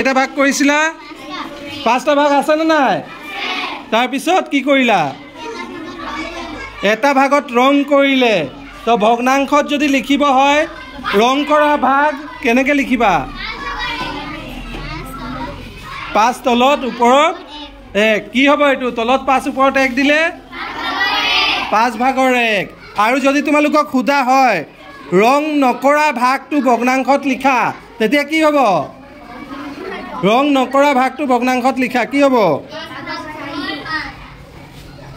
কেইটা ভাগ কৰিছিলা? 5টা ভাগ আছে নে নাই? তাৰপিছত কি কৰিলা? এটা ভাগত ৰং কৰিলে। তো ভগ্নাংশত যদি লিখিব হয় ৰং কৰা ভাগ কেনেকৈ লিখিবা? 5 তলত ওপৰত 1 কি হ'ব এইটো? তলত 5 ওপৰত 1 দিলে 5 ভাগৰ 1। আৰু যদি তোমালোকক সোধা হয় ৰং নকৰা ভাগটো ভগ্নাংশত লিখা, তেতিয়া কি হ'ব? ৰং নকৰা ভাগটো ভগ্নাংশত লিখা কি হ'ব?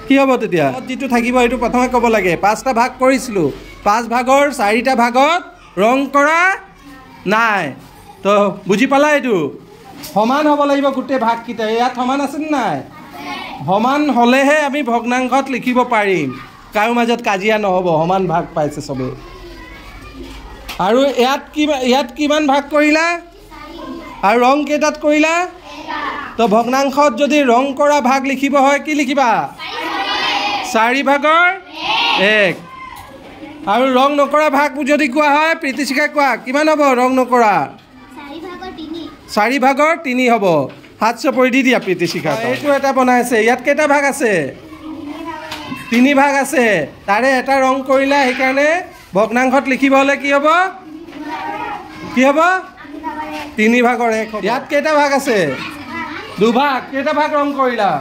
কি হ'ব তেতিয়া? যিটো থাকিব এইটো প্ৰথমে ক'ব লাগে। 5টা ভাগ কৰিছিলোঁ, 5 ভাগৰ 4টা ভাগত ৰং কৰা নাই। তো বুজি পালা? এইটো সমান হ'ব লাগিব গোটেই ভাগকেইটা। ইয়াত সমান আছে নে নাই? সমান হ'লেহে আমি ভগ্নাংশত লিখিব পাৰিম। কাৰো মাজত কাজিয়া নহ'ব, সমান ভাগ পাইছে চবেই। আৰু ইয়াত কিমান ভাগ কৰিলা? আৰু ৰং কেইটাত কৰিলা? তো ভগ্নাংশত যদি ৰং কৰা ভাগ লিখিব হয় কি লিখিবা? 4 ভাগৰ 1। আৰু ৰং নকৰা ভাগ যদি কোৱা হয় প্ৰীতিশিখাই কোৱা কিমান হ'ব? ৰং নকৰা 4 ভাগৰ 3 হ'ব। হাত চপৰি দি দিয়া প্ৰীতিশিখা। এইটো এটা বনাইছে। ইয়াত কেইটা ভাগ আছে? 3 ভাগ আছে। তাৰে এটা ৰং কৰিলা, সেইকাৰণে ভগ্নাংশত লিখিব হ'লে কি হ'ব? কি হ'ব? 3 ভাগৰ 1। ইয়াত কেইটা ভাগ আছে? 2 ভাগ। কেইটা ভাগ ৰং কৰিলা?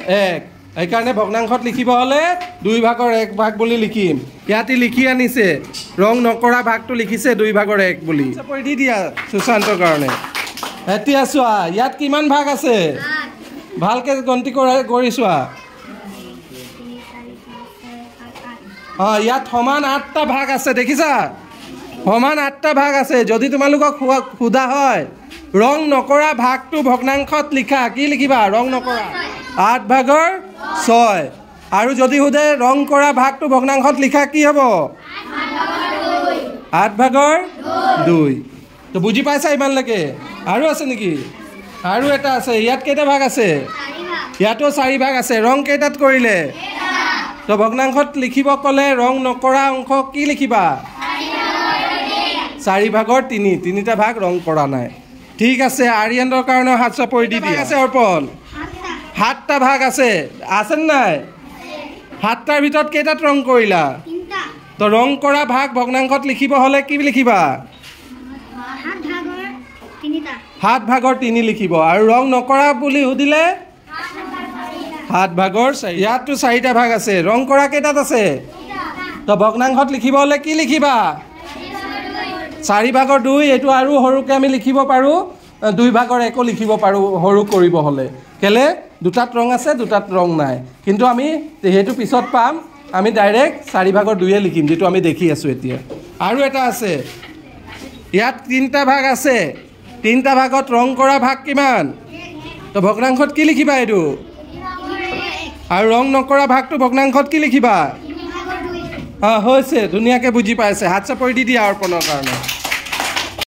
1। সেইকাৰণে ভগ্নাংশত লিখিব হ'লে 2 ভাগৰ 1 ভাগ বুলি লিখিম। ইয়াতে লিখি আনিছে ৰং নকৰা ভাগটো লিখিছে 2 ভাগৰ 1 বুলি। চপৰি দি দিয়া সুশান্তৰ কাৰণে। এতিয়া চোৱা ইয়াত কিমান ভাগ আছে? ভালকৈ গন্তি কৰি চোৱা। ইয়াত সমান 8টা ভাগ আছে, দেখিছা? সমান 8টা ভাগ আছে। যদি তোমালোকক সোধা হয় ৰং নকৰা ভাগটো ভগ্নাংশত লিখা, কি লিখিবা? ৰং নকৰা 8 ভাগৰ 6। আৰু যদি সোধে ৰং কৰা ভাগটো ভগ্নাংশত লিখা কি হ'ব? 8 ভাগৰ 2। তো বুজি পাইছা ইমানলৈকে? আৰু আছে নেকি? আৰু এটা আছে। ইয়াত কেইটা ভাগ আছে? ইয়াতো 4 ভাগ আছে। ৰং কেইটাত কৰিলে? তো ভগ্নাংশত লিখিব ক'লে ৰং নকৰা অংশ কি লিখিবা? 4 ভাগৰ 3। 3টা ভাগ ৰং কৰা নাই। ঠিক আছে। আৰিয়ানৰ কাৰণে হাত চাপৰি দি দিয়া। আছে অৰ্পণ? 7টা ভাগ আছে। আছে নাই? 7টাৰ ভিতৰত কেইটাত ৰং কৰিলা? তো ৰং কৰা ভাগ ভগ্নাংশত লিখিব হ'লে কি লিখিবা? 7 ভাগৰ 3 লিখিব। আৰু ৰং নকৰা বুলি সুধিলে 7 ভাগৰ 4। ইয়াততো 4টা ভাগ আছে। ৰং কৰা কেইটাত আছে? তো ভগ্নাংশত লিখিব হ'লে কি লিখিবা? 4 ভাগৰ 2। এইটো আৰু সৰুকৈ আমি লিখিব পাৰোঁ, 2 ভাগৰ 1 লিখিব পাৰোঁ সৰু কৰিব হ'লে। কেলে? 2টাত ৰং আছে, 2টাত ৰং নাই। কিন্তু আমি সেইটো পিছত পাম। আমি ডাইৰেক্ট 4 ভাগৰ 2 লিখিম, যিটো আমি দেখি আছোঁ এতিয়া। আৰু এটা আছে। ইয়াত 3টা ভাগ আছে। 3টা ভাগত ৰং কৰা ভাগ কিমান? তো ভগ্নাংশত কি লিখিবা এইটো? আৰু ৰং নকৰা ভাগটো ভগ্নাংশত কি লিখিবা? হৈছে। ধুনীয়াকৈ বুজি পাইছে। হাত চাপৰি দি দিয়া অৰ্পণৰ কাৰণে।